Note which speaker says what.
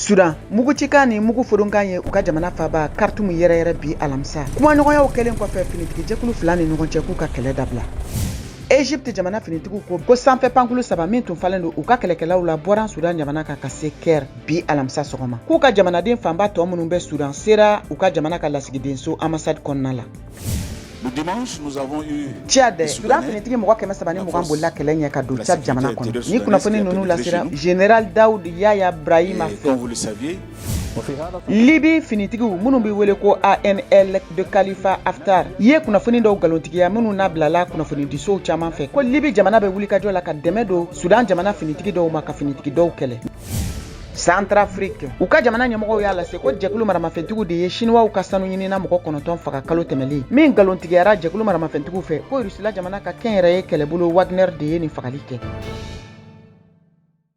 Speaker 1: Sudan mugu cika ni mugu fodonkan ye u ka jamana faba Khartoum yɛrɛ bi alamisa kuma ɲɔgɔnyaw kɛlen kɔfɛ finitigi jɛkulu fila ni ɲɔgɔn cɛ k'u ka kɛlɛ dabila. Egypte jamana finitigiw ko sanfɛ pankulu saba min tun falen don u ka kɛlɛkɛlaw la bɔra Sudan jamana ka se Caire bi alamisa sɔgɔma k'u ka jamanaden fanba tɔ minnu bɛ Sudan sera u ka jamana ka lasigidenso ambassade kɔnɔna la.
Speaker 2: Le dimanche, nous avons eu
Speaker 1: Tchad, Sudan finitigi mɔgɔ 320 bolila kɛlɛ ɲɛ ka don Tchad jamana kɔnɔ. Ni kunnafoni ninnu lasera Général Daoud Yaya Brahima fɛ.
Speaker 2: Comme vous le saviez,
Speaker 1: Libi finitigiw minnu bɛ wele ko ANL de Khalifa Haftar ye kunnafoni dɔw galontigiya minnu nabilala kunnafoni disow caman fɛ ko Libi jamana bɛ wulikajɔ la ka dɛmɛ don Sudan jamana finitigi dɔw ma ka finitigi dɔw kɛlɛ. Centrafrique u ka jamana ɲɛmɔgɔw y'a lase ko jɛkulu maramafɛntigiw de ye Chinois ka sanu ɲinina mɔgɔ 9 faga kalo tɛmɛlen min galontigiyara jɛkulu maramafɛntigiw fɛ ko Rusila jamana ka kɛnyɛrɛye kɛlɛbolo Wagner de ye nin fagali kɛ.